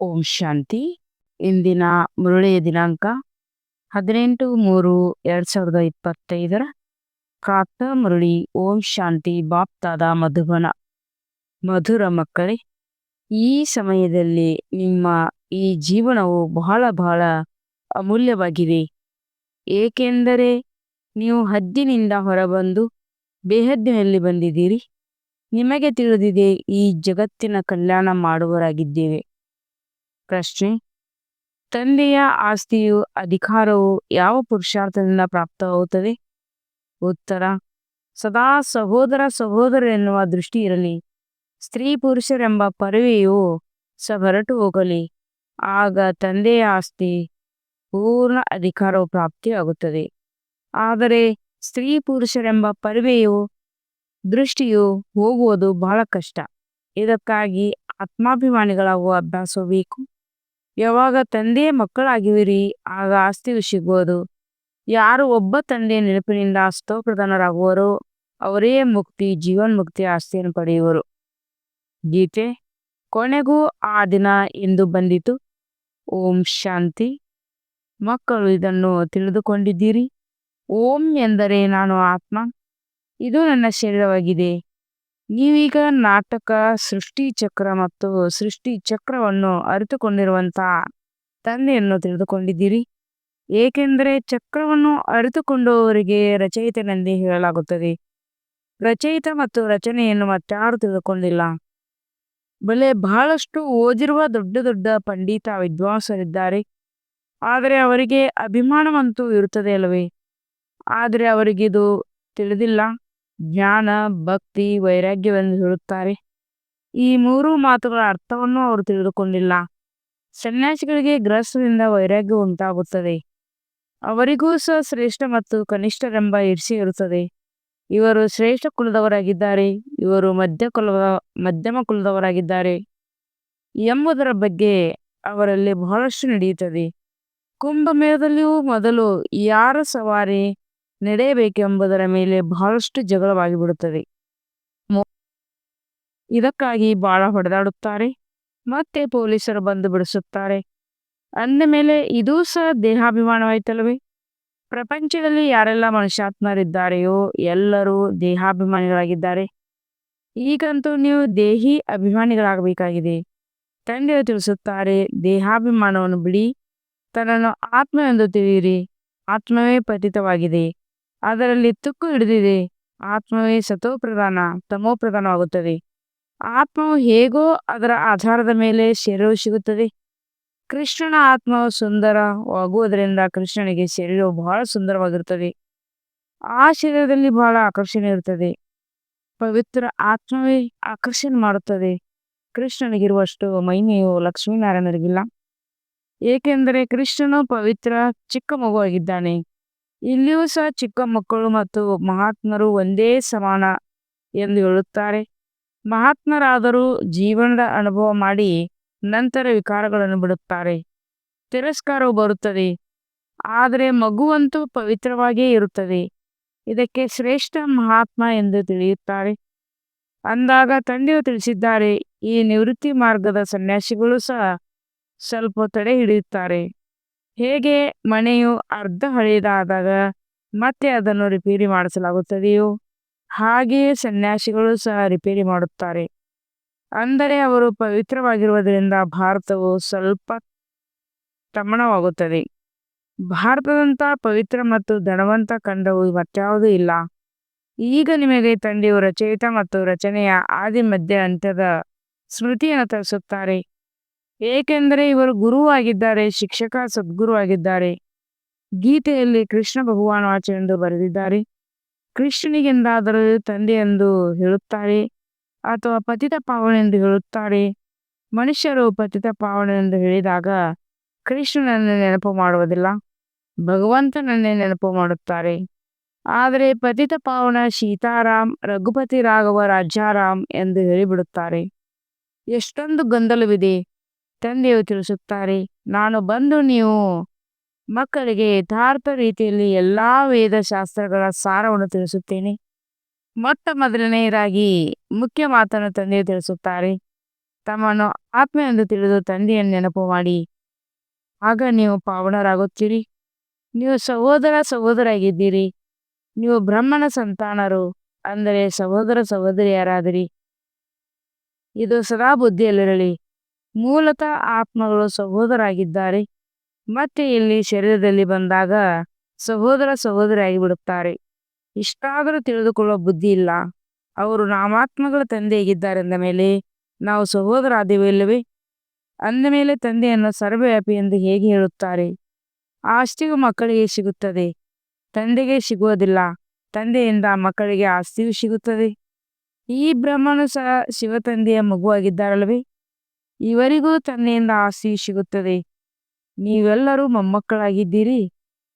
ಓಂ ಶಾಂತಿ. ಇಂದಿನ ಮುರಳಿಯ ದಿನಾಂಕ 18/3/2025. ಪ್ರಾತಃ ಮುರಳಿ. ಓಂ ಶಾಂತಿ. ಬಾಪ್ತಾದ ಮಧುಬನ. ಮಧುರ ಮಕ್ಕಳೇ, ಈ ಸಮಯದಲ್ಲಿ ನಿಮ್ಮ ಈ ಜೀವನವು ಬಹಳ ಬಹಳ ಅಮೂಲ್ಯವಾಗಿದೆ. ಏಕೆಂದರೆ ನೀವು ಹದ್ದಿನಿಂದ ಹೊರಬಂದು ಬೇಹದ್ದಿನಲ್ಲಿ ಬಂದಿದ್ದೀರಿ. ನಿಮಗೆ ತಿಳಿದಿದೆ, ಈ ಜಗತ್ತಿನ ಕಲ್ಯಾಣ ಮಾಡುವರಾಗಿದ್ದೇವೆ. ಪ್ರಶ್ನೆ: ತಂದೆಯ ಆಸ್ತಿಯು ಅಧಿಕಾರವು ಯಾವ ಪುರುಷಾರ್ಥದಿಂದ ಪ್ರಾಪ್ತವಾಗುತ್ತದೆ? ಉತ್ತರ: ಸದಾ ಸಹೋದರ ಸಹೋದರ ಎನ್ನುವ ದೃಷ್ಟಿ ಇರಲಿ. ಸ್ತ್ರೀ ಪುರುಷರೆಂಬ ಪರವೆಯು ಹೊರಟು ಹೋಗಲಿ. ಆಗ ತಂದೆಯ ಆಸ್ತಿ ಪೂರ್ಣ ಅಧಿಕಾರವು ಪ್ರಾಪ್ತಿಯಾಗುತ್ತದೆ. ಆದರೆ ಸ್ತ್ರೀ ಪುರುಷರೆಂಬ ಪರವೆಯು ದೃಷ್ಟಿಯು ಹೋಗುವುದು ಬಹಳ ಕಷ್ಟ. ಇದಕ್ಕಾಗಿ ಆತ್ಮಾಭಿಮಾನಿಗಳಾಗುವ ಅಭ್ಯಾಸ ಬೇಕು. ಯಾವಾಗ ತಂದೆಯ ಮಕ್ಕಳಾಗಿವಿರಿ, ಆಗ ಆಸ್ತಿಯು ಸಿಗುವುದು. ಯಾರು ಒಬ್ಬ ತಂದೆಯ ನೆನಪಿನಿಂದ ಸ್ತೋಪ್ರಧಾನರಾಗುವರೋ ಅವರೇ ಮುಕ್ತಿ, ಜೀವನ್ಮುಕ್ತಿಯ ಆಸ್ತಿಯನ್ನು ಪಡೆಯುವರು. ಗೀತೆ. ಕೊನೆಗೂ ಆ ದಿನ ಎಂದು ಬಂದಿತು. ಓಂ ಶಾಂತಿ. ಮಕ್ಕಳು ಇದನ್ನು ತಿಳಿದುಕೊಂಡಿದ್ದೀರಿ. ಓಂ ಎಂದರೆ ನಾನು ಆತ್ಮ, ಇದು ನನ್ನ ಶರೀರವಾಗಿದೆ. ನೀವೀಗ ನಾಟಕ, ಸೃಷ್ಟಿ ಚಕ್ರ ಮತ್ತು ಸೃಷ್ಟಿ ಚಕ್ರವನ್ನು ಅರಿತುಕೊಂಡಿರುವಂತಹ ತಂದೆಯನ್ನು ತಿಳಿದುಕೊಂಡಿದ್ದೀರಿ. ಏಕೆಂದರೆ ಚಕ್ರವನ್ನು ಅರಿತುಕೊಂಡವರಿಗೆ ರಚಯಿತನೆಂದೇ ಹೇಳಲಾಗುತ್ತದೆ. ರಚಯಿತ ಮತ್ತು ರಚನೆಯನ್ನು ಮತ್ತಾರು ತಿಳಿದುಕೊಂಡಿಲ್ಲ. ಬಲೆ ಬಹಳಷ್ಟು ಓದಿರುವ ದೊಡ್ಡ ದೊಡ್ಡ ಪಂಡಿತ ವಿದ್ವಾಂಸರಿದ್ದಾರೆ. ಆದರೆ ಅವರಿಗೆ ಅಭಿಮಾನವಂತೂ ಇರುತ್ತದೆ ಅಲ್ಲವೇ? ಆದರೆ ಅವರಿಗಿದು ತಿಳಿದಿಲ್ಲ. ಜ್ಞಾನ, ಭಕ್ತಿ, ವೈರಾಗ್ಯವೆಂದು ಹೇಳುತ್ತಾರೆ. ಈ ಮೂರು ಮಾತುಗಳ ಅರ್ಥವನ್ನು ಅವರು ತಿಳಿದುಕೊಂಡಿಲ್ಲ. ಸನ್ಯಾಸಿಗಳಿಗೆ ಗೃಹಸ್ಥದಿಂದ ವೈರಾಗ್ಯ ಉಂಟಾಗುತ್ತದೆ. ಅವರಿಗೂ ಸಹ ಶ್ರೇಷ್ಠ ಮತ್ತು ಕನಿಷ್ಠರೆಂಬ ಈರ್ಷೆ ಇರುತ್ತದೆ. ಇವರು ಶ್ರೇಷ್ಠ ಕುಲದವರಾಗಿದ್ದಾರೆ, ಇವರು ಮಧ್ಯಮ ಕುಲದವರಾಗಿದ್ದಾರೆ ಎಂಬುದರ ಬಗ್ಗೆ ಅವರಲ್ಲಿ ಬಹಳಷ್ಟು ನಡೆಯುತ್ತದೆ. ಕುಂಭಮೇಳದಲ್ಲಿಯೂ ಮೊದಲು ಯಾರ ಸವಾರಿ ನಡೆಯಬೇಕೆಂಬುದರ ಮೇಲೆ ಬಹಳಷ್ಟು ಜಗಳವಾಗಿಬಿಡುತ್ತದೆ. ಇದಕ್ಕಾಗಿ ಬಹಳ ಹೊಡೆದಾಡುತ್ತಾರೆ. ಮತ್ತೆ ಪೊಲೀಸರು ಬಂದು ಬಿಡಿಸುತ್ತಾರೆ. ಅಂದ ಮೇಲೆ ಇದೂ ಸಹ ದೇಹಾಭಿಮಾನವಾಯ್ತಲ್ಲವೇ? ಪ್ರಪಂಚದಲ್ಲಿ ಯಾರೆಲ್ಲ ಮನುಷ್ಯಾತ್ಮರಿದ್ದಾರೆಯೋ ಎಲ್ಲರೂ ದೇಹಾಭಿಮಾನಿಗಳಾಗಿದ್ದಾರೆ. ಈಗಂತೂ ನೀವು ದೇಹಿ ಅಭಿಮಾನಿಗಳಾಗಬೇಕಾಗಿದೆ. ತಂದೆಯು ತಿಳಿಸುತ್ತಾರೆ, ದೇಹಾಭಿಮಾನವನ್ನು ಬಿಡಿ, ತನ್ನನ್ನು ಆತ್ಮ ಎಂದು ತಿಳಿಯಿರಿ. ಆತ್ಮವೇ ಪತಿತವಾಗಿದೆ, ಅದರಲ್ಲಿ ತುಕ್ಕು ಹಿಡಿದಿದೆ. ಆತ್ಮವೇ ಸತೋಪ್ರಧಾನ, ತಮೋಪ್ರಧಾನವಾಗುತ್ತದೆ. ಆತ್ಮವು ಹೇಗೋ ಅದರ ಆಧಾರದ ಮೇಲೆ ಶರೀರವು ಸಿಗುತ್ತದೆ. ಕೃಷ್ಣನ ಆತ್ಮವು ಸುಂದರವಾಗುವುದರಿಂದ ಕೃಷ್ಣನಿಗೆ ಶರೀರವು ಬಹಳ ಸುಂದರವಾಗಿರುತ್ತದೆ. ಆ ಶರೀರದಲ್ಲಿ ಬಹಳ ಆಕರ್ಷಣೆ ಇರುತ್ತದೆ. ಪವಿತ್ರ ಆತ್ಮವೇ ಆಕರ್ಷಣೆ ಮಾಡುತ್ತದೆ. ಕೃಷ್ಣನಿಗಿರುವಷ್ಟು ಮಹಿಮೆಯು ಲಕ್ಷ್ಮೀನಾರಾಯಣರಿಗಿಲ್ಲ. ಏಕೆಂದರೆ ಕೃಷ್ಣನು ಪವಿತ್ರ ಚಿಕ್ಕ ಮಗುವಾಗಿದ್ದಾನೆ. ಇಲ್ಲಿಯೂ ಸಹ ಚಿಕ್ಕ ಮಕ್ಕಳು ಮತ್ತು ಮಹಾತ್ಮರು ಒಂದೇ ಸಮಾನ ಎಂದು ಹೇಳುತ್ತಾರೆ. ಮಹಾತ್ಮರಾದರೂ ಜೀವನದ ಅನುಭವ ಮಾಡಿ ನಂತರ ವಿಕಾರಗಳನ್ನು ಬಿಡುತ್ತಾರೆ. ತಿರಸ್ಕಾರವು ಬರುತ್ತದೆ. ಆದರೆ ಮಗುವಂತೂ ಪವಿತ್ರವಾಗಿಯೇ ಇರುತ್ತದೆ. ಇದಕ್ಕೆ ಶ್ರೇಷ್ಠ ಮಹಾತ್ಮ ಎಂದು ತಿಳಿಯುತ್ತಾರೆ. ಅಂದಾಗ ತಂದೆಯು ತಿಳಿಸಿದ್ದಾರೆ, ಈ ನಿವೃತ್ತಿ ಮಾರ್ಗದ ಸನ್ಯಾಸಿಗಳು ಸಹ ಸ್ವಲ್ಪ ತಡೆ ಹಿಡಿಯುತ್ತಾರೆ. ಹೇಗೆ ಮನೆಯು ಅರ್ಧ ಹಳೆಯದಾದಾಗ ಮತ್ತೆ ಅದನ್ನು ರಿಪೇರಿ ಮಾಡಿಸಲಾಗುತ್ತದೆಯೋ ಹಾಗೆಯೇ ಸನ್ಯಾಸಿಗಳು ಸಹ ರಿಪೇರಿ ಮಾಡುತ್ತಾರೆ. ಅಂದರೆ ಅವರು ಪವಿತ್ರವಾಗಿರುವುದರಿಂದ ಭಾರತವು ಸ್ವಲ್ಪ ತಮಣವಾಗುತ್ತದೆ. ಭಾರತದಂಥ ಪವಿತ್ರ ಮತ್ತು ಧನವಂತ ಖಂಡವು ಮತ್ಯಾವುದೂ ಇಲ್ಲ. ಈಗ ನಿಮಗೆ ತಂದೆಯು ರಚಯಿತ ಮತ್ತು ರಚನೆಯ ಆದಿ ಮಧ್ಯ ಅಂತ್ಯದ ಸ್ಮೃತಿಯನ್ನು ತರಿಸುತ್ತಾರೆ. ಏಕೆಂದರೆ ಇವರು ಗುರುವಾಗಿದ್ದಾರೆ, ಶಿಕ್ಷಕ, ಸದ್ಗುರು ಆಗಿದ್ದಾರೆ. ಗೀತೆಯಲ್ಲಿ ಕೃಷ್ಣ ಭಗವಾನ್ ವಾಚ ಎಂದು ಬರೆದಿದ್ದಾರೆ. ಕೃಷ್ಣನಿಗೆಂದಾದರೂ ತಂದೆ ಎಂದು ಹೇಳುತ್ತಾರೆ ಅಥವಾ ಪತಿತ ಪಾವನೆಂದು ಹೇಳುತ್ತಾರೆ. ಮನುಷ್ಯರು ಪತಿತ ಪಾವನೆಂದು ಹೇಳಿದಾಗ ಕೃಷ್ಣನನ್ನೇ ನೆನಪು ಮಾಡುವುದಿಲ್ಲ, ಭಗವಂತನನ್ನೇ ನೆನಪು ಮಾಡುತ್ತಾರೆ. ಆದರೆ ಪತಿತ ಪಾವನ ಸೀತಾರಾಮ್, ರಘುಪತಿ ರಾಘವ, ರಾಜಾರಾಮ್ ಎಂದು ಹೇಳಿಬಿಡುತ್ತಾರೆ. ಎಷ್ಟೊಂದು ಗೊಂದಲವಿದೆ. ತಂದೆಯು ತಿಳಿಸುತ್ತಾರೆ, ನಾನು ಬಂದು ನೀವು ಮಕ್ಕಳಿಗೆ ಯಥಾರ್ಥ ರೀತಿಯಲ್ಲಿ ಎಲ್ಲಾ ವೇದಶಾಸ್ತ್ರಗಳ ಸಾರವನ್ನು ತಿಳಿಸುತ್ತೇನೆ. ಮೊಟ್ಟ ಮೊದಲನೆಯದಾಗಿ ಮುಖ್ಯ ಮಾತನ್ನು ತಂದೆಯು ತಿಳಿಸುತ್ತಾರೆ. ತಮ್ಮನ್ನು ಆತ್ಮ ಎಂದು ತಿಳಿದು ತಂದೆಯನ್ನು ನೆನಪು ಮಾಡಿ. ಆಗ ನೀವು ಪಾವನರಾಗುತ್ತೀರಿ. ನೀವು ಸಹೋದರ ಸಹೋದರಿಯಾಗಿದ್ದೀರಿ. ನೀವು ಬ್ರಹ್ಮನ ಸಂತಾನರು, ಅಂದರೆ ಸಹೋದರ ಸಹೋದರಿಯರಾದಿರಿ. ಇದು ಸದಾ ಬುದ್ಧಿಯಲ್ಲಿರಲಿ. ಮೂಲತಃ ಆತ್ಮಗಳು ಸಹೋದರಾಗಿದ್ದಾರೆ, ಮತ್ತೆ ಇಲ್ಲಿ ಶರೀರದಲ್ಲಿ ಬಂದಾಗ ಸಹೋದರ ಸಹೋದರಿಯಾಗಿ ಬಿಡುತ್ತಾರೆ. ಇಷ್ಟಾದರೂ ತಿಳಿದುಕೊಳ್ಳುವ ಬುದ್ಧಿ ಇಲ್ಲ. ಅವರು ನಾಮಾತ್ಮಗಳ ತಂದೆಯಾಗಿದ್ದಾರೆಂದ ಮೇಲೆ ನಾವು ಸಹೋದರಾದೇವೆ ಇಲ್ಲವೇ? ಅಂದ ಮೇಲೆ ತಂದೆಯನ್ನು ಸರ್ವವ್ಯಾಪಿ ಎಂದು ಹೇಗೆ ಹೇಳುತ್ತಾರೆ? ಆಸ್ತಿಯು ಮಕ್ಕಳಿಗೆ ಸಿಗುತ್ತದೆ, ತಂದೆಗೆ ಸಿಗುವುದಿಲ್ಲ. ತಂದೆಯಿಂದ ಮಕ್ಕಳಿಗೆ ಆಸ್ತಿಯು ಸಿಗುತ್ತದೆ. ಈ ಬ್ರಹ್ಮನು ಸಹ ಶಿವತಂದೆಯ ಮಗುವಾಗಿದ್ದಾರಲ್ಲವೇ? ಇವರಿಗೂ ತಂದೆಯಿಂದ ಆಸ್ತಿಯು ಸಿಗುತ್ತದೆ. ನೀವೆಲ್ಲರೂ ಮೊಮ್ಮಕ್ಕಳಾಗಿದ್ದೀರಿ,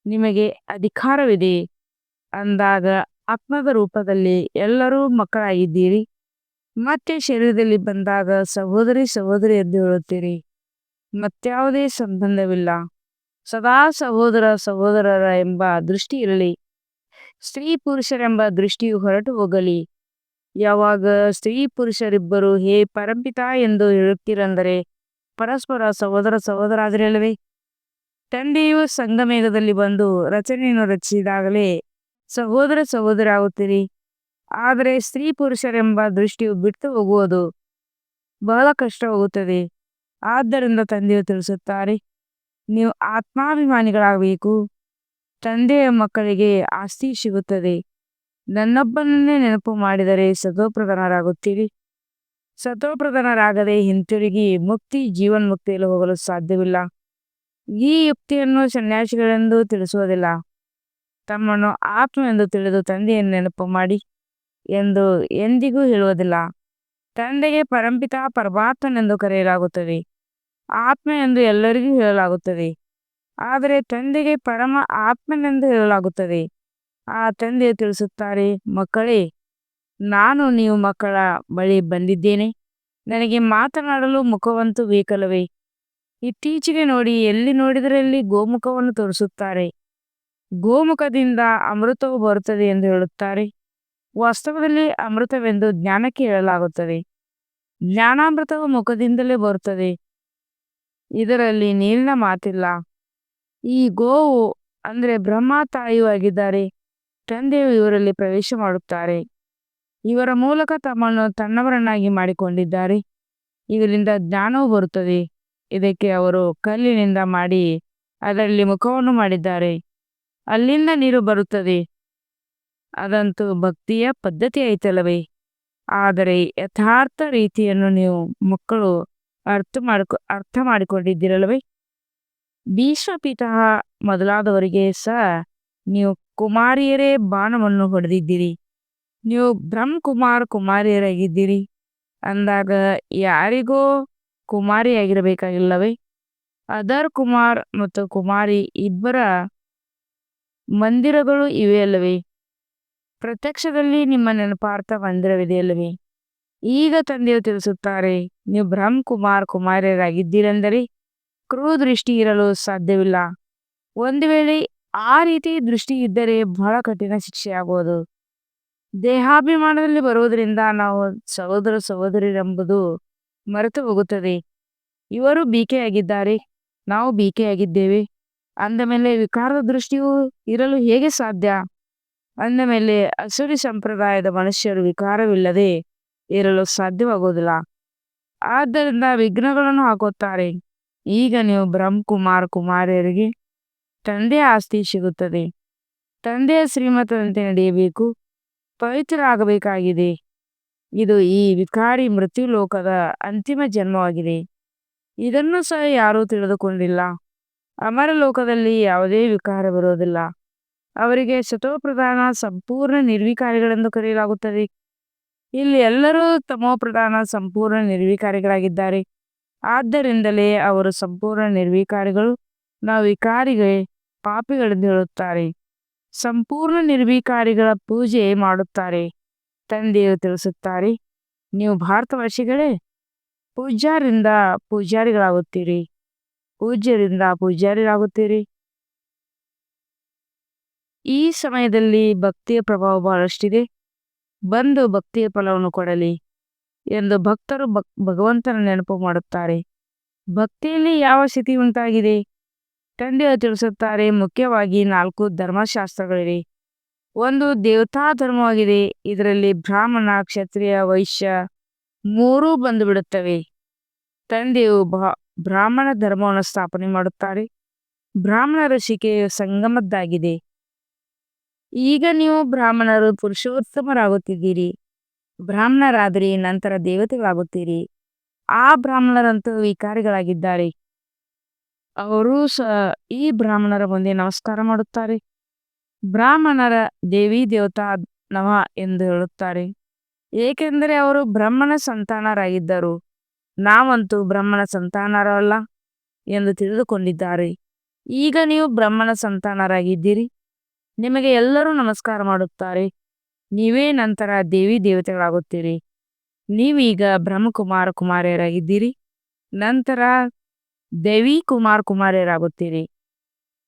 ನಿಮಗೆ ಅಧಿಕಾರವಿದೆ ಅಂದಾಗ ಆತ್ಮದ ರೂಪದಲ್ಲಿ ಎಲ್ಲರೂ ಮಕ್ಕಳಾಗಿದ್ದೀರಿ. ಮತ್ತೆ ಶರೀರದಲ್ಲಿ ಬಂದಾಗ ಸಹೋದರಿ ಸಹೋದರಿ ಎಂದು ಹೇಳುತ್ತೀರಿ. ಮತ್ಯಾವುದೇ ಸಂಬಂಧವಿಲ್ಲ. ಸದಾ ಸಹೋದರ ಸಹೋದರರ ಎಂಬ ದೃಷ್ಟಿ ಇರಲಿ. ಸ್ತ್ರೀ ಪುರುಷರೆಂಬ ದೃಷ್ಟಿಯು ಹೊರಟು ಹೋಗಲಿ. ಯಾವಾಗ ಸ್ತ್ರೀ ಪುರುಷರಿಬ್ಬರು ಹೇ ಪರಂಪಿತ ಎಂದು ಹೇಳುತ್ತೀರೆಂದರೆ ಪರಸ್ಪರ ಸಹೋದರ ಸಹೋದರಾದಿರಲ್ಲವೇ? ತಂದೆಯು ಸಂಗಮೇಘದಲ್ಲಿ ಬಂದು ರಚನೆಯನ್ನು ರಚಿಸಿದಾಗಲೇ ಸಹೋದರ ಸಹೋದರಿ ಆಗುತ್ತೀರಿ. ಆದರೆ ಸ್ತ್ರೀ ಪುರುಷರೆಂಬ ದೃಷ್ಟಿಯು ಬಿಟ್ಟು ಹೋಗುವುದು ಬಹಳ ಕಷ್ಟವಾಗುತ್ತದೆ. ಆದ್ದರಿಂದ ತಂದೆಯು ತಿಳಿಸುತ್ತಾರೆ, ನೀವು ಆತ್ಮಾಭಿಮಾನಿಗಳಾಗಬೇಕು. ತಂದೆಯ ಮಕ್ಕಳಿಗೆ ಆಸ್ತಿ ಸಿಗುತ್ತದೆ. ನನ್ನೊಬ್ಬನನ್ನೇ ನೆನಪು ಮಾಡಿದರೆ ಸತೋಪ್ರಧಾನರಾಗುತ್ತೀರಿ. ಸತೋಪ್ರಧಾನರಾಗದೆ ಹಿಂತಿರುಗಿ ಮುಕ್ತಿ ಜೀವನ್ಮುಕ್ತಿಯಲ್ಲಿ ಹೋಗಲು ಸಾಧ್ಯವಿಲ್ಲ. ಈ ಯುಕ್ತಿಯನ್ನು ಸನ್ಯಾಸಿಗಳೆಂದು ತಿಳಿಸುವುದಿಲ್ಲ. ತಮ್ಮನ್ನು ಆತ್ಮ ಎಂದು ತಿಳಿದು ತಂದೆಯನ್ನು ನೆನಪು ಮಾಡಿ ಎಂದು ಎಂದಿಗೂ ಹೇಳುವುದಿಲ್ಲ. ತಂದೆಗೆ ಪರಂಪಿತ ಪರಮಾತ್ಮನೆಂದು ಕರೆಯಲಾಗುತ್ತದೆ, ಆತ್ಮ ಎಂದು ಎಲ್ಲರಿಗೂ ಹೇಳಲಾಗುತ್ತದೆ. ಆದರೆ ತಂದೆಗೆ ಪರಮ ಆತ್ಮನೆಂದು ಹೇಳಲಾಗುತ್ತದೆ. ಆ ತಂದೆಯು ತಿಳಿಸುತ್ತಾರೆ, ಮಕ್ಕಳೇ, ನಾನು ನೀವು ಮಕ್ಕಳ ಬಳಿ ಬಂದಿದ್ದೇನೆ. ನನಗೆ ಮಾತನಾಡಲು ಮುಖವಂತೂ ಬೇಕಲ್ಲವೇ? ಇತ್ತೀಚೆಗೆ ನೋಡಿ, ಎಲ್ಲಿ ನೋಡಿದರಲ್ಲಿ ಗೋಮುಖವನ್ನು ತೋರಿಸುತ್ತಾರೆ. ಗೋಮುಖದಿಂದ ಅಮೃತವು ಬರುತ್ತದೆ ಎಂದು ಹೇಳುತ್ತಾರೆ. ವಾಸ್ತವದಲ್ಲಿ ಅಮೃತವೆಂದು ಜ್ಞಾನಕ್ಕೆ ಹೇಳಲಾಗುತ್ತದೆ. ಜ್ಞಾನಾಮೃತವು ಮುಖದಿಂದಲೇ ಬರುತ್ತದೆ. ಇದರಲ್ಲಿ ನೀರಿನ ಮಾತಿಲ್ಲ. ಈ ಗೋವು ಅಂದರೆ ಬ್ರಹ್ಮ ತಾಯಿಯೂ ಆಗಿದ್ದಾರೆ. ತಂದೆಯು ಇವರಲ್ಲಿ ಪ್ರವೇಶ ಮಾಡುತ್ತಾರೆ. ಇವರ ಮೂಲಕ ತಮ್ಮನ್ನು ತನ್ನವರನ್ನಾಗಿ ಮಾಡಿಕೊಂಡಿದ್ದಾರೆ. ಇದರಿಂದ ಜ್ಞಾನವು ಬರುತ್ತದೆ. ಇದಕ್ಕೆ ಅವರು ಕಲ್ಲಿನಿಂದ ಮಾಡಿ ಅದರಲ್ಲಿ ಮುಖವನ್ನು ಮಾಡಿದ್ದಾರೆ. ಅಲ್ಲಿಂದ ನೀರು ಬರುತ್ತದೆ. ಅದಂತೂ ಭಕ್ತಿಯ ಪದ್ಧತಿ ಐತಲ್ಲವೇ? ಆದರೆ ಯಥಾರ್ಥ ರೀತಿಯನ್ನು ನೀವು ಮಕ್ಕಳು ಅರ್ಥ ಮಾಡಿಕೊಂಡಿದ್ದೀರಲ್ಲವೇ? ಭೀಷ್ಮ ಪಿತಃ ಮೊದಲಾದವರಿಗೆ ಸಹ ನೀವು ಕುಮಾರಿಯರೇ ಬಾಣವನ್ನು ಹೊಡೆದಿದ್ದೀರಿ. ನೀವು ಕುಮಾರಿಯರಾಗಿದ್ದೀರಿ ಅಂದಾಗ ಯಾರಿಗೋ ಕುಮಾರಿಯಾಗಿರಬೇಕಾಗಿಲ್ಲವೇ? ಅದರ್ ಕುಮಾರ್ ಮತ್ತು ಕುಮಾರಿ ಇಬ್ಬರ ಮಂದಿರಗಳು ಇವೆಯಲ್ಲವೇ? ಪ್ರತ್ಯಕ್ಷದಲ್ಲಿ ನಿಮ್ಮ ನೆನಪಾರ್ಥ ಮಂದಿರವಿದೆಯಲ್ಲವೇ? ಈಗ ತಂದೆಯು ತಿಳಿಸುತ್ತಾರೆ, ನೀವು ಕುಮಾರಿಯರಾಗಿದ್ದೀರೆಂದರೆ ದೃಷ್ಟಿ ಇರಲು ಸಾಧ್ಯವಿಲ್ಲ. ಒಂದು ವೇಳೆ ಆ ರೀತಿ ದೃಷ್ಟಿ ಇದ್ದರೆ ಬಹಳ ಕಠಿಣ ಶಿಕ್ಷೆಯಾಗುವುದು. ದೇಹಾಭಿಮಾನದಲ್ಲಿ ಬರುವುದರಿಂದ ನಾವು ಸಹೋದರ ಸಹೋದರಿಯರೆಂಬುದು ಮರೆತು ಹೋಗುತ್ತದೆ. ಇವರು ಬೀಕೆಯಾಗಿದ್ದಾರೆ, ನಾವು ಬೀಕೆಯಾಗಿದ್ದೇವೆ ಅಂದ ಮೇಲೆ ವಿಕಾರದ ದೃಷ್ಟಿಯು ಇರಲು ಹೇಗೆ ಸಾಧ್ಯ? ಅಂದ ಮೇಲೆ ಅಸುರಿ ಸಂಪ್ರದಾಯದ ಮನುಷ್ಯರು ವಿಕಾರವಿಲ್ಲದೆ ಇರಲು ಸಾಧ್ಯವಾಗುವುದಿಲ್ಲ. ಆದ್ದರಿಂದ ವಿಘ್ನಗಳನ್ನು ಹಾಕುತ್ತಾರೆ. ಈಗ ನೀವು ಕುಮಾರಿಯರಿಗೆ ತಂದೆಯ ಆಸ್ತಿ ಸಿಗುತ್ತದೆ. ತಂದೆಯ ಶ್ರೀಮತದಂತೆ ನಡೆಯಬೇಕು, ಪವಿತ್ರರಾಗಬೇಕಾಗಿದೆ. ಇದು ಈ ವಿಕಾರಿ ಮೃತ್ಯು ಲೋಕದ ಅಂತಿಮ ಜನ್ಮವಾಗಿದೆ. ಇದನ್ನು ಸಹ ಯಾರೂ ತಿಳಿದುಕೊಂಡಿಲ್ಲ. ಅಮರ ಲೋಕದಲ್ಲಿ ಯಾವುದೇ ವಿಕಾರ ಬರುವುದಿಲ್ಲ. ಅವರಿಗೆ ಸತೋಪ್ರಧಾನ ಸಂಪೂರ್ಣ ನಿರ್ವಿಕಾರಿಗಳೆಂದು ಕರೆಯಲಾಗುತ್ತದೆ. ಇಲ್ಲಿ ಎಲ್ಲರೂ ತಮೋಪ್ರಧಾನ ಸಂಪೂರ್ಣ ನಿರ್ವಿಕಾರಿಗಳಾಗಿದ್ದಾರೆ. ಆದ್ದರಿಂದಲೇ ಅವರು ಸಂಪೂರ್ಣ ನಿರ್ವಿಕಾರಿಗಳು, ನಾವು ವಿಕಾರಿಗೆ ಪಾಪಿಗಳೆಂದು ಹೇಳುತ್ತಾರೆ. ಸಂಪೂರ್ಣ ನಿರ್ವಿಕಾರಿಗಳ ಪೂಜೆ ಮಾಡುತ್ತಾರೆ. ತಂದೆಯು ತಿಳಿಸುತ್ತಾರೆ, ನೀವು ಭಾರತವಾಸಿಗಳೇ, ಪೂಜ್ಯರಿಂದ ಪೂಜಾರಿಗಳಾಗುತ್ತೀರಿ, ಪೂಜ್ಯರಿಂದ ಪೂಜಾರಿಗಳಾಗುತ್ತೀರಿ. ಈ ಸಮಯದಲ್ಲಿ ಭಕ್ತಿಯ ಪ್ರಭಾವ ಬಹಳಷ್ಟಿದೆ. ಬಂದು ಭಕ್ತಿಯ ಫಲವನ್ನು ಕೊಡಲಿ. ಎಂದು ಭಕ್ತರು ಭಗವಂತನ ನೆನಪು ಮಾಡುತ್ತಾರೆ. ಭಕ್ತಿಯಲ್ಲಿ ಯಾವ ಸ್ಥಿತಿ ಉಂಟಾಗಿದೆ? ತಂದೆಯು ತಿಳಿಸುತ್ತಾರೆ, ಮುಖ್ಯವಾಗಿ 4 ಧರ್ಮಶಾಸ್ತ್ರಗಳಿವೆ. ಒಂದು ದೇವತಾ ಧರ್ಮವಾಗಿದೆ. ಇದರಲ್ಲಿ ಬ್ರಾಹ್ಮಣ, ಕ್ಷತ್ರಿಯ, ವೈಶ್ಯ ಮೂರೂ ಬಂದು ಬಿಡುತ್ತವೆ. ತಂದೆಯು ಬ್ರಾಹ್ಮಣ ಧರ್ಮವನ್ನು ಸ್ಥಾಪನೆ ಮಾಡುತ್ತಾರೆ. ಬ್ರಾಹ್ಮಣರ ಶಿಕೆಯು ಸಂಗಮದ್ದಾಗಿದೆ. ಈಗ ನೀವು ಬ್ರಾಹ್ಮಣರು ಪುರುಷೋತ್ತಮರಾಗುತ್ತಿದ್ದೀರಿ. ಬ್ರಾಹ್ಮಣರಾದರೆ ನಂತರ ದೇವತೆಗಳಾಗುತ್ತೀರಿ. ಆ ಬ್ರಾಹ್ಮಣರಂತೂ ವಿಕಾರಿಗಳಾಗಿದ್ದಾರೆ. ಅವರು ಈ ಬ್ರಾಹ್ಮಣರ ಮುಂದೆ ನಮಸ್ಕಾರ ಮಾಡುತ್ತಾರೆ. ಬ್ರಾಹ್ಮಣರ ದೇವಿ ದೇವತಾ ನಮಃ ಎಂದು ಹೇಳುತ್ತಾರೆ, ಏಕೆಂದರೆ ಅವರು ಬ್ರಹ್ಮನ ಸಂತಾನರಾಗಿದ್ದರು. ನಾವಂತೂ ಬ್ರಹ್ಮನ ಸಂತಾನರಲ್ಲ ಎಂದು ತಿಳಿದುಕೊಂಡಿದ್ದಾರೆ. ಈಗ ನೀವು ಬ್ರಹ್ಮನ ಸಂತಾನರಾಗಿದ್ದೀರಿ. ನಿಮಗೆ ಎಲ್ಲರೂ ನಮಸ್ಕಾರ ಮಾಡುತ್ತಾರೆ. ನೀವೇ ನಂತರ ದೇವಿ ದೇವತೆಗಳಾಗುತ್ತೀರಿ. ನೀವೀಗ ಬ್ರಹ್ಮಕುಮಾರ ಕುಮಾರಿಯರಾಗಿದ್ದೀರಿ. ನಂತರ ದೇವಿ ಕುಮಾರಿಯರಾಗುತ್ತೀರಿ.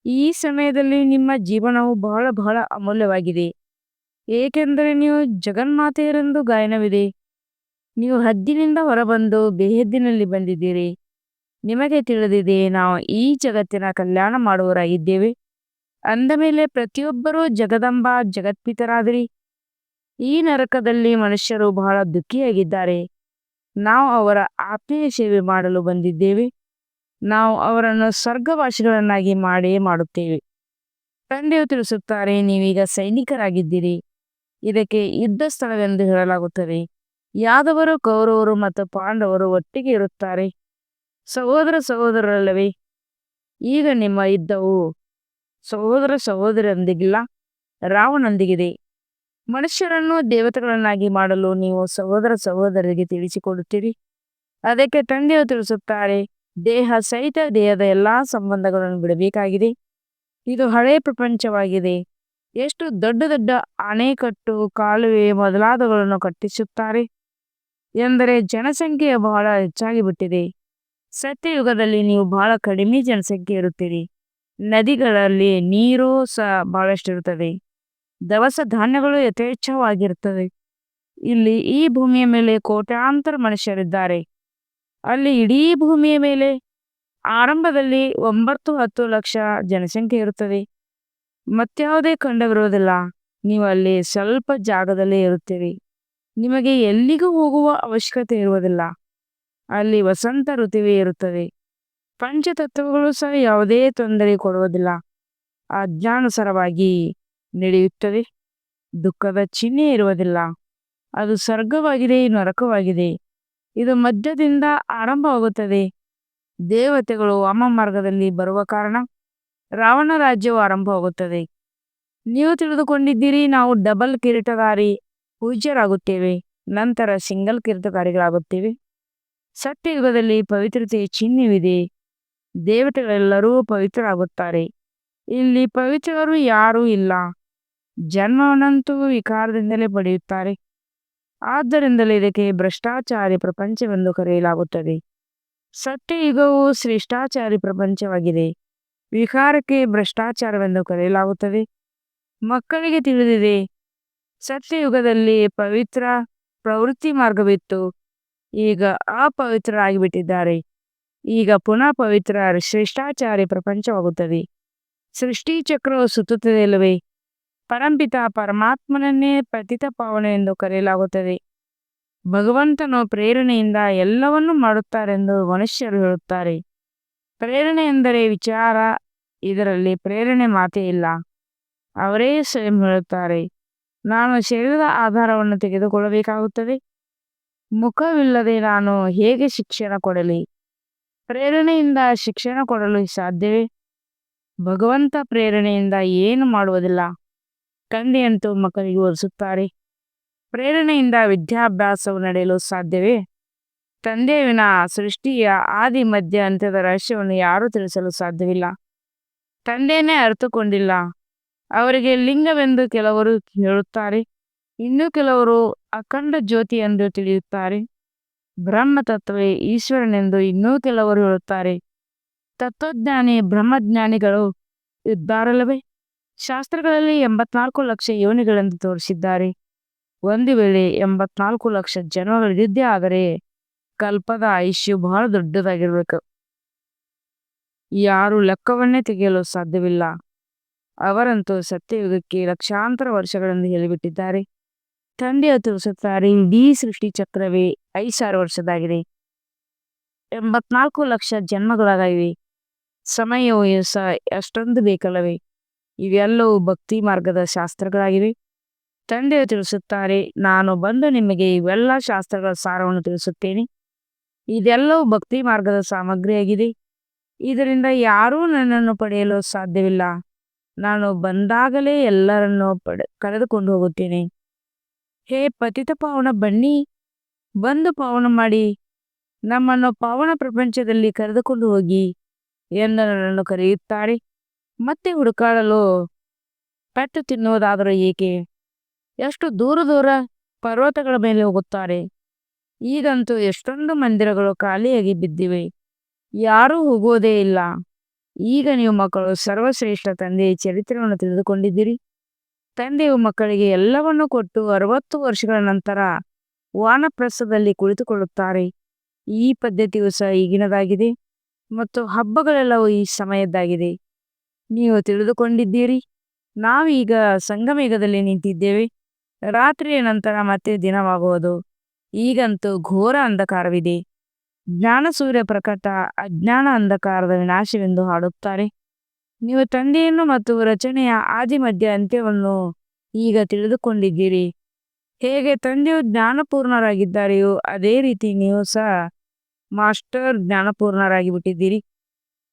ಈ ಸಮಯದಲ್ಲಿ ನಿಮ್ಮ ಜೀವನವು ಬಹಳ ಬಹಳ ಅಮೂಲ್ಯವಾಗಿದೆ. ಏಕೆಂದರೆ ನೀವು ಜಗನ್ಮಾತೆಯರೆಂದು ಗಾಯನವಿದೆ. ನೀವು ಹದ್ದಿನಿಂದ ಹೊರಬಂದು ಬೇಹದ್ದಿನಲ್ಲಿ ಬಂದಿದ್ದೀರಿ. ನಿಮಗೆ ತಿಳಿದಿದೆ, ನಾವು ಈ ಜಗತ್ತಿನ ಕಲ್ಯಾಣ ಮಾಡುವವರಾಗಿದ್ದೇವೆ. ಅಂದ ಮೇಲೆ ಪ್ರತಿಯೊಬ್ಬರೂ ಜಗದಂಬ ಜಗತ್ಪಿತರಾದಿರಿ. ಈ ನರಕದಲ್ಲಿ ಮನುಷ್ಯರು ಬಹಳ ದುಃಖಿಯಾಗಿದ್ದಾರೆ. ನಾವು ಅವರ ಆತ್ಮೀಯ ಸೇವೆ ಮಾಡಲು ಬಂದಿದ್ದೇವೆ. ನಾವು ಅವರನ್ನು ಸ್ವರ್ಗವಾಸಿಗಳನ್ನಾಗಿ ಮಾಡುತ್ತೇವೆ. ತಂದೆಯು ತಿಳಿಸುತ್ತಾರೆ, ನೀವೀಗ ಸೈನಿಕರಾಗಿದ್ದೀರಿ. ಇದಕ್ಕೆ ಯುದ್ಧ ಸ್ಥಳವೆಂದು ಹೇಳಲಾಗುತ್ತದೆ. ಯಾದವರು, ಕೌರವರು ಮತ್ತು ಪಾಂಡವರು ಒಟ್ಟಿಗೆ ಇರುತ್ತಾರೆ. ಸಹೋದರರಲ್ಲವೇ? ಈಗ ನಿಮ್ಮ ಯುದ್ಧವು ಸಹೋದರರೊಂದಿಗಿಲ್ಲ, ರಾವಣನೊಂದಿಗಿದೆ. ಮನುಷ್ಯರನ್ನು ದೇವತೆಗಳನ್ನಾಗಿ ಮಾಡಲು ನೀವು ಸಹೋದರರಿಗೆ ತಿಳಿಸಿಕೊಡುತ್ತೀರಿ. ಅದಕ್ಕೆ ತಂದೆಯು ತಿಳಿಸುತ್ತಾರೆ, ದೇಹ ಸಹಿತ ದೇಹದ ಎಲ್ಲಾ ಸಂಬಂಧಗಳನ್ನು ಬಿಡಬೇಕಾಗಿದೆ. ಇದು ಹಳೆಯ ಪ್ರಪಂಚವಾಗಿದೆ. ಎಷ್ಟು ದೊಡ್ಡ ದೊಡ್ಡ ಅಣೆಕಟ್ಟು, ಕಾಲುವೆ ಮೊದಲಾದವುಗಳನ್ನು ಕಟ್ಟಿಸುತ್ತಾರೆ ಎಂದರೆ ಜನಸಂಖ್ಯೆ ಬಹಳ ಹೆಚ್ಚಾಗಿ ಬಿಟ್ಟಿದೆ. ಸತ್ಯಯುಗದಲ್ಲಿ ನೀವು ಬಹಳ ಕಡಿಮೆ ಜನಸಂಖ್ಯೆ ಇರುತ್ತೀರಿ. ನದಿಗಳಲ್ಲಿ ನೀರು ಸಹ ಬಹಳಷ್ಟಿರುತ್ತದೆ. ದವಸ ಧಾನ್ಯಗಳು ಯಥೇಚ್ಛವಾಗಿರುತ್ತದೆ. ಇಲ್ಲಿ ಈ ಭೂಮಿಯ ಮೇಲೆ ಕೋಟ್ಯಾಂತರ ಮನುಷ್ಯರಿದ್ದಾರೆ. ಅಲ್ಲಿ ಇಡೀ ಭೂಮಿಯ ಮೇಲೆ ಆರಂಭದಲ್ಲಿ 9-10 ಲಕ್ಷ ಜನಸಂಖ್ಯೆ ಇರುತ್ತದೆ. ಮತ್ಯಾವುದೇ ಖಂಡವಿರುವುದಿಲ್ಲ. ನೀವು ಅಲ್ಲಿ ಸ್ವಲ್ಪ ಜಾಗದಲ್ಲೇ ಇರುತ್ತೀರಿ. ನಿಮಗೆ ಎಲ್ಲಿಗೂ ಹೋಗುವ ಅವಶ್ಯಕತೆ ಇರುವುದಿಲ್ಲ. ಅಲ್ಲಿ ವಸಂತ ಋತುವೇ ಇರುತ್ತದೆ. ಪಂಚತತ್ವಗಳು ಸಹ ಯಾವುದೇ ತೊಂದರೆ ಕೊಡುವುದಿಲ್ಲ. ಅಜ್ಞಾನುಸಾರವಾಗಿ ನಡೆಯುತ್ತದೆ. ದುಃಖದ ಚಿಹ್ನೆ ಇರುವುದಿಲ್ಲ. ಅದು ಸ್ವರ್ಗವಾಗಿದೆ, ನರಕವಾಗಿದೆ. ಇದು ಮಧ್ಯದಿಂದ ಆರಂಭವಾಗುತ್ತದೆ. ದೇವತೆಗಳು ವಾಮ ಮಾರ್ಗದಲ್ಲಿ ಬರುವ ಕಾರಣ ರಾವಣ ರಾಜ್ಯವು ಆರಂಭವಾಗುತ್ತದೆ. ನೀವು ತಿಳಿದುಕೊಂಡಿದ್ದೀರಿ, ನಾವು ಡಬಲ್ ಕಿರೀಟಧಾರಿ ಪೂಜ್ಯರಾಗುತ್ತೇವೆ. ನಂತರ ಸಿಂಗಲ್ ಕಿರೀಟಧಾರಿಗಳಾಗುತ್ತೇವೆ. ಸತ್ಯಯುಗದಲ್ಲಿ ಪವಿತ್ರತೆಯ ಚಿಹ್ನೆವಿದೆ. ದೇವತೆಗಳೆಲ್ಲರೂ ಪವಿತ್ರರಾಗುತ್ತಾರೆ. ಇಲ್ಲಿ ಪವಿತ್ರರು ಯಾರೂ ಇಲ್ಲ. ಜನ್ಮವನ್ನಂತೂ ವಿಕಾರದಿಂದಲೇ ಪಡೆಯುತ್ತಾರೆ. ಆದ್ದರಿಂದಲೇ ಇದಕ್ಕೆ ಭ್ರಷ್ಟಾಚಾರಿ ಪ್ರಪಂಚವೆಂದು ಕರೆಯಲಾಗುತ್ತದೆ. ಸತ್ಯಯುಗವು ಶ್ರೇಷ್ಠಾಚಾರಿ ಪ್ರಪಂಚವಾಗಿದೆ. ವಿಕಾರಕ್ಕೆ ಭ್ರಷ್ಟಾಚಾರವೆಂದು ಕರೆಯಲಾಗುತ್ತದೆ. ಮಕ್ಕಳಿಗೆ ತಿಳಿದಿದೆ, ಸತ್ಯಯುಗದಲ್ಲಿ ಪವಿತ್ರ ಪ್ರವೃತ್ತಿ ಮಾರ್ಗವಿತ್ತು. ಈಗ ಅಪವಿತ್ರರಾಗಿಬಿಟ್ಟಿದ್ದಾರೆ. ಈಗ ಪುನಃ ಪವಿತ್ರ ಶ್ರೇಷ್ಠಾಚಾರಿ ಪ್ರಪಂಚವಾಗುತ್ತದೆ. ಸೃಷ್ಟಿ ಚಕ್ರವು ಸುತ್ತುತ್ತದೆ ಅಲ್ಲವೇ? ಪರಂಪಿತ ಪರಮಾತ್ಮನನ್ನೇ ಪತಿತ ಪಾವನ ಎಂದು ಕರೆಯಲಾಗುತ್ತದೆ. ಭಗವಂತನು ಪ್ರೇರಣೆಯಿಂದ ಎಲ್ಲವನ್ನೂ ಮಾಡುತ್ತಾರೆಂದು ಮನುಷ್ಯರು ಹೇಳುತ್ತಾರೆ. ಪ್ರೇರಣೆ ಎಂದರೆ ವಿಚಾರ. ಇದರಲ್ಲಿ ಪ್ರೇರಣೆ ಮಾತೇ ಇಲ್ಲ. ಅವರೇ ಸ್ವಯಂ ಹೇಳುತ್ತಾರೆ, ನಾನು ಶರೀರದ ಆಧಾರವನ್ನು ತೆಗೆದುಕೊಳ್ಳಬೇಕಾಗುತ್ತದೆ. ಮುಖವಿಲ್ಲದೆ ನಾನು ಹೇಗೆ ಶಿಕ್ಷಣ ಕೊಡಲಿ? ಪ್ರೇರಣೆಯಿಂದ ಶಿಕ್ಷಣ ಕೊಡಲು ಸಾಧ್ಯವೇ? ಭಗವಂತ ಪ್ರೇರಣೆಯಿಂದ ಏನು ಮಾಡುವುದಿಲ್ಲ. ತಂದೆಯಂತೂ ಮಕ್ಕಳಿಗೆ ಓದಿಸುತ್ತಾರೆ. ಪ್ರೇರಣೆಯಿಂದ ವಿದ್ಯಾಭ್ಯಾಸವು ನಡೆಯಲು ಸಾಧ್ಯವೇ? ತಂದೆಯ ವಿನಾ ಸೃಷ್ಟಿಯ ಆದಿ ಮಧ್ಯ ಅಂತ್ಯದ ರಹಸ್ಯವನ್ನು ಯಾರೂ ತಿಳಿಸಲು ಸಾಧ್ಯವಿಲ್ಲ. ತಂದೆಯನ್ನೇ ಅರಿತುಕೊಂಡಿಲ್ಲ. ಅವರಿಗೆ ಲಿಂಗವೆಂದು ಕೆಲವರು ಹೇಳುತ್ತಾರೆ. ಇನ್ನು ಕೆಲವರು ಅಖಂಡ ಜ್ಯೋತಿ ಎಂದು ತಿಳಿಯುತ್ತಾರೆ. ಬ್ರಹ್ಮ ತತ್ವವೇ ಈಶ್ವರನೆಂದು ಇನ್ನೂ ಕೆಲವರು ಹೇಳುತ್ತಾರೆ. ತತ್ವಜ್ಞಾನಿ ಬ್ರಹ್ಮಜ್ಞಾನಿಗಳು ಇದ್ದಾರಲ್ಲವೇ? ಶಾಸ್ತ್ರಗಳಲ್ಲಿ 84 ಲಕ್ಷ ಯೋನಿಗಳೆಂದು ತೋರಿಸಿದ್ದಾರೆ. ಒಂದು ವೇಳೆ 84 ಲಕ್ಷ ಜನಗಳಿದ್ದೇ ಆದರೆ ಕಲ್ಪದ ಆಯುಷ್ಯು ಬಹಳ ದೊಡ್ಡದಾಗಿರ್ಬೇಕು. ಯಾರು ಲೆಕ್ಕವನ್ನೇ ತೆಗೆಯಲು ಸಾಧ್ಯವಿಲ್ಲ. ಅವರಂತೂ ಸತ್ಯಯುಗಕ್ಕೆ ಲಕ್ಷಾಂತರ ವರ್ಷಗಳೆಂದು ಹೇಳಿಬಿಟ್ಟಿದ್ದಾರೆ. ತಂದೆಯು ತಿಳಿಸುತ್ತಾರೆ, ಇಡೀ ಸೃಷ್ಟಿ ಚಕ್ರವೇ 5,000 ವರ್ಷದಾಗಿದೆ. 84 ಲಕ್ಷ ಜನ್ಮಗಳಾಗಿವೆ. ಸಮಯವು ಸಹ ಅಷ್ಟೊಂದು ಬೇಕಲ್ಲವೇ? ಇವೆಲ್ಲವೂ ಭಕ್ತಿ ಮಾರ್ಗದ ಶಾಸ್ತ್ರಗಳಾಗಿವೆ. ತಂದೆಯು ತಿಳಿಸುತ್ತಾರೆ, ನಾನು ಬಂದು ನಿಮಗೆ ಇವೆಲ್ಲ ಶಾಸ್ತ್ರಗಳ ಸಾರವನ್ನು ತಿಳಿಸುತ್ತೇನೆ. ಇದೆಲ್ಲವೂ ಭಕ್ತಿ ಮಾರ್ಗದ ಸಾಮಗ್ರಿಯಾಗಿದೆ. ಇದರಿಂದ ಯಾರೂ ನನ್ನನ್ನು ಪಡೆಯಲು ಸಾಧ್ಯವಿಲ್ಲ. ನಾನು ಬಂದಾಗಲೇ ಎಲ್ಲರನ್ನೂ ಕರೆದುಕೊಂಡು ಹೋಗುತ್ತೇನೆ. ಹೇ ಪತಿತ ಪಾವನ, ಬನ್ನಿ, ಬಂದು ಪಾವನ ಮಾಡಿ, ನಮ್ಮನ್ನು ಪಾವನ ಪ್ರಪಂಚದಲ್ಲಿ ಕರೆದುಕೊಂಡು ಹೋಗಿ ಎಂದು ನನ್ನನ್ನು ಕರೆಯುತ್ತಾರೆ. ಮತ್ತೆ ಹುಡುಕಾಡಲು ಪೆಟ್ಟು ತಿನ್ನುವುದಾದರೂ ಏಕೆ? ಎಷ್ಟು ದೂರ ದೂರ ಪರ್ವತಗಳ ಮೇಲೆ ಹೋಗುತ್ತಾರೆ. ಈಗಂತೂ ಎಷ್ಟೊಂದು ಮಂದಿರಗಳು ಖಾಲಿಯಾಗಿ ಬಿದ್ದಿವೆ, ಯಾರೂ ಹೋಗುವುದೇ ಇಲ್ಲ. ಈಗ ನೀವು ಮಕ್ಕಳು ಸರ್ವಶ್ರೇಷ್ಠ ತಂದೆಯ ಚರಿತ್ರೆಯನ್ನು ತಿಳಿದುಕೊಂಡಿದ್ದೀರಿ. ತಂದೆಯು ಮಕ್ಕಳಿಗೆ ಎಲ್ಲವನ್ನೂ ಕೊಟ್ಟು 60 ವರ್ಷಗಳ ನಂತರ ವಾನಪ್ರಸ್ಥದಲ್ಲಿ ಕುಳಿತುಕೊಳ್ಳುತ್ತಾರೆ. ಈ ಪದ್ಧತಿಯು ಸಹ ಈಗಿನದಾಗಿದೆ ಮತ್ತು ಹಬ್ಬಗಳೆಲ್ಲವೂ ಈ ಸಮಯದ್ದಾಗಿದೆ. ನೀವು ತಿಳಿದುಕೊಂಡಿದ್ದೀರಿ. ನಾವೀಗ ಸಂಗಮೇಘದಲ್ಲಿ ನಿಂತಿದ್ದೇವೆ. ರಾತ್ರಿಯ ನಂತರ ಮತ್ತೆ ದಿನವಾಗುವುದು. ಈಗಂತೂ ಘೋರ ಅಂಧಕಾರವಿದೆ. ಜ್ಞಾನ ಸೂರ್ಯ ಪ್ರಕಟ, ಅಜ್ಞಾನ ಅಂಧಕಾರದ ವಿನಾಶವೆಂದು ಹಾಡುತ್ತಾರೆ. ನೀವು ತಂದೆಯನ್ನು ಮತ್ತು ರಚನೆಯ ಆದಿ ಮಧ್ಯ ಅಂತ್ಯವನ್ನು ಈಗ ತಿಳಿದುಕೊಂಡಿದ್ದೀರಿ. ಹೇಗೆ ತಂದೆಯು ಜ್ಞಾನಪೂರ್ಣರಾಗಿದ್ದಾರೆಯೋ ಅದೇ ರೀತಿ ನೀವು ಸಹ ಮಾಸ್ಟರ್ ಜ್ಞಾನಪೂರ್ಣರಾಗಿ ಬಿಟ್ಟಿದ್ದೀರಿ.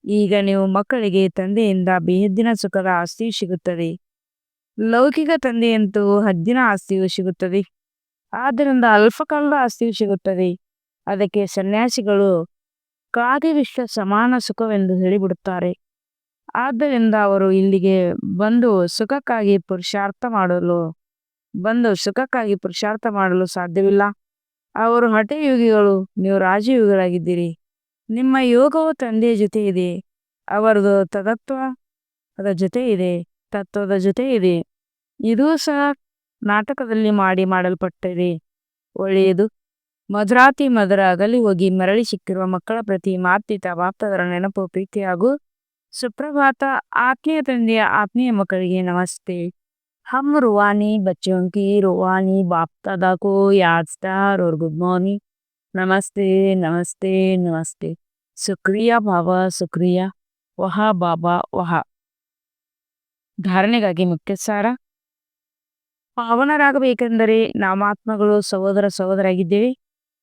ಈಗ ನೀವು ಮಕ್ಕಳಿಗೆ ತಂದೆಯಿಂದ ಬೇಹದ್ದಿನ ಸುಖದ ಆಸ್ತಿಯು ಸಿಗುತ್ತದೆ. ಲೌಕಿಕ ತಂದೆಯಂತೂ ಹದ್ದಿನ ಆಸ್ತಿಯು ಸಿಗುತ್ತದೆ. ಆದ್ದರಿಂದ ಅಲ್ಪಕಾಲದ ಆಸ್ತಿಯು ಸಿಗುತ್ತದೆ. ಅದಕ್ಕೆ ಸನ್ಯಾಸಿಗಳು ಕಾದಿವಿಷ್ಟ ಸಮಾನ ಸುಖವೆಂದು ಹೇಳಿಬಿಡುತ್ತಾರೆ. ಆದ್ದರಿಂದ ಅವರು ಇಲ್ಲಿಗೆ ಬಂದು ಸುಖಕ್ಕಾಗಿ ಪುರುಷಾರ್ಥ ಮಾಡಲು ಸಾಧ್ಯವಿಲ್ಲ. ಅವರು ಹಠಯೋಗಿಗಳು, ನೀವು ರಾಜಯೋಗಿಗಳಾಗಿದ್ದೀರಿ. ನಿಮ್ಮ ಯೋಗವು ತಂದೆಯ ಜೊತೆ ಇದೆ. ಅವರದು ತತ್ವದ ಜೊತೆ ಇದೆ. ಇದೂ ಸಹ ನಾಟಕದಲ್ಲಿ ಮಾಡಲ್ಪಟ್ಟಿದೆ. ಒಳ್ಳೆಯದು. ಮಧುರಾತಿ ಮಧುರ ಅಗಲಿ ಹೋಗಿ ಮರಳಿ ಸಿಕ್ಕಿರುವ ಮಕ್ಕಳ ಪ್ರತಿ ಮಾತ್ಪಿತಾ ಬಾಪ್ತಾದರ ನೆನಪು, ಪ್ರೀತಿ ಹಾಗೂ ಸುಪ್ರಭಾತ. ಆತ್ಮೀಯ ತಂದೆಯ ಆತ್ಮೀಯ ಮಕ್ಕಳಿಗೆ ನಮಸ್ತೆ. हम रूहानी बच्चों की रूहानी बाप दादा को याद स्टार और गुड मॉर्निंग. नमस्ते नमस्ते नमस्ते. शुक्रिया बाबा, शुक्रिया. ವಹ ಬಾಬಾ ವಹ. ಧಾರಣೆಗಾಗಿ ಮುಖ್ಯ ಸಾರ. ಪಾವನರಾಗಬೇಕೆಂದರೆ ನಾಮಾತ್ಮಗಳು ಸಹೋದರಾಗಿದ್ದೇವೆ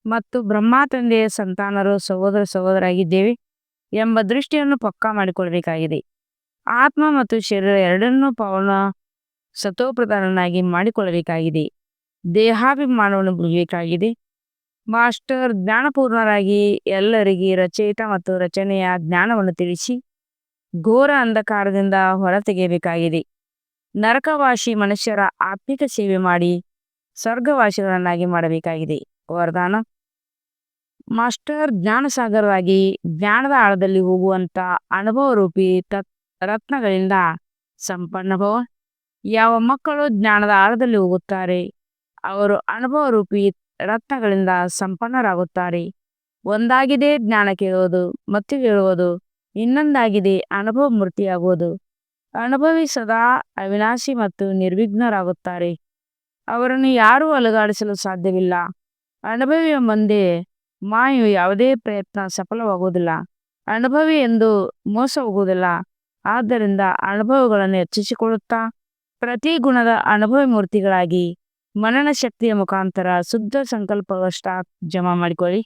ಮತ್ತು ಬ್ರಹ್ಮ ತಂದೆಯ ಸಂತಾನರು ಸಹೋದರಾಗಿದ್ದೇವೆ ಎಂಬ ದೃಷ್ಟಿಯನ್ನು ಪಕ್ಕಾ ಮಾಡಿಕೊಳ್ಳಬೇಕಾಗಿದೆ. ಆತ್ಮ ಮತ್ತು ಶರೀರ ಎರಡನ್ನೂ ಪಾವನ ಸತೋಪ್ರಧಾನನಾಗಿ ಮಾಡಿಕೊಳ್ಳಬೇಕಾಗಿದೆ. ದೇಹಾಭಿಮಾನವನ್ನು ಬಿಡಬೇಕಾಗಿದೆ. ಮಾಸ್ಟರ್ ಜ್ಞಾನಪೂರ್ಣರಾಗಿ ಎಲ್ಲರಿಗೆ ರಚಯಿತ ಮತ್ತು ರಚನೆಯ ಜ್ಞಾನವನ್ನು ತಿಳಿಸಿ ಘೋರ ಅಂಧಕಾರದಿಂದ ಹೊರತೆಗೆಯಬೇಕಾಗಿದೆ. ನರಕವಾಸಿ ಮನುಷ್ಯರ ಆತ್ಮಿಕ ಸೇವೆ ಮಾಡಿ ಸ್ವರ್ಗವಾಸಿಗಳನ್ನಾಗಿ ಮಾಡಬೇಕಾಗಿದೆ. ವರದಾನ: ಮಾಸ್ಟರ್ ಜ್ಞಾನಸಾಗರವಾಗಿ ಜ್ಞಾನದ ಆಳದಲ್ಲಿ ಹೋಗುವಂತ ಅನುಭವ ರೂಪಿ ರತ್ನಗಳಿಂದ ಸಂಪನ್ನ ಭವ. ಯಾವ ಮಕ್ಕಳು ಜ್ಞಾನದ ಆಳದಲ್ಲಿ ಹೋಗುತ್ತಾರೆ ಅವರು ಅನುಭವ ರೂಪಿ ರತ್ನಗಳಿಂದ ಸಂಪನ್ನರಾಗುತ್ತಾರೆ. ಒಂದಾಗಿದೆ ಜ್ಞಾನ ಕೇಳುವುದು ಮತ್ತು ಹೇಳುವುದು, ಇನ್ನೊಂದಾಗಿದೆ ಅನುಭವ ಮೂರ್ತಿಯಾಗುವುದು. ಅನುಭವಿ ಸದಾ ಅವಿನಾಶಿ ಮತ್ತು ನಿರ್ವಿಘ್ನರಾಗುತ್ತಾರೆ. ಅವರನ್ನು ಯಾರೂ ಅಲುಗಾಡಿಸಲು ಸಾಧ್ಯವಿಲ್ಲ. ಅನುಭವಿಯ ಮುಂದೆ ಮಾಯು ಯಾವುದೇ ಪ್ರಯತ್ನ ಸಫಲವಾಗುವುದಿಲ್ಲ. ಅನುಭವಿ ಎಂದು ಮೋಸ ಹೋಗುವುದಿಲ್ಲ. ಆದ್ದರಿಂದ ಅನುಭವಗಳನ್ನು ಹೆಚ್ಚಿಸಿಕೊಳ್ಳುತ್ತಾ ಪ್ರತಿ ಗುಣದ ಅನುಭವ ಮೂರ್ತಿಗಳಾಗಿ ಮನನ ಶಕ್ತಿಯ ಮುಖಾಂತರ ಶುದ್ಧ ಸಂಕಲ್ಪ ಸ್ಟಾಕ್ ಜಮಾ ಮಾಡಿಕೊಳ್ಳಿ.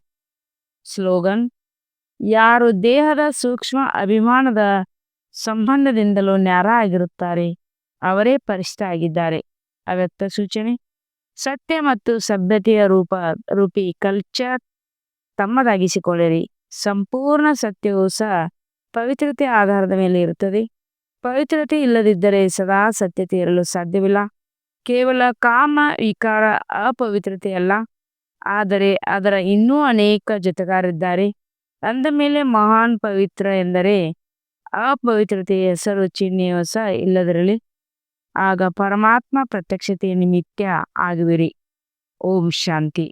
ಸ್ಲೋಗನ್: ಯಾರು ದೇಹದ ಸೂಕ್ಷ್ಮ ಅಭಿಮಾನದ ಸಂಬಂಧದಿಂದಲೂ ನ್ಯಾರ ಆಗಿರುತ್ತಾರೆ ಅವರೇ ಪರಿಷ್ಠ ಆಗಿದ್ದಾರೆ. ಅವ್ಯಕ್ತ ಸೂಚನೆ: ಸತ್ಯ ಮತ್ತು ಸಭ್ಯತೆಯ ರೂಪಿ ಕಲ್ಚರ್ ತಮ್ಮದಾಗಿಸಿಕೊಳ್ಳಿರಿ. ಸಂಪೂರ್ಣ ಸತ್ಯವೂ ಸಹ ಪವಿತ್ರತೆ ಆಧಾರದ ಮೇಲೆ ಇರುತ್ತದೆ. ಪವಿತ್ರತೆ ಇಲ್ಲದಿದ್ದರೆ ಸದಾ ಸತ್ಯತೆ ಇರಲು ಸಾಧ್ಯವಿಲ್ಲ. ಕೇವಲ ಕಾಮ ವಿಕಾರ ಅಪವಿತ್ರತೆಯಲ್ಲ, ಆದರೆ ಅದರ ಇನ್ನೂ ಅನೇಕ ಜೊತೆಗಾರಿದ್ದಾರೆ. ಅಂದ ಮೇಲೆ ಮಹಾನ್ ಪವಿತ್ರ ಎಂದರೆ ಅಪವಿತ್ರತೆಯ ಹೆಸರು ಚಿಹ್ನೆಯೂ ಸಹ ಇಲ್ಲದಿರಲಿ. ಆಗ ಪರಮಾತ್ಮ ಪ್ರತ್ಯಕ್ಷತೆಯ ನಿಮಿತ್ತ ಆಗುವಿರಿ. ಓಂ ಶಾಂತಿ.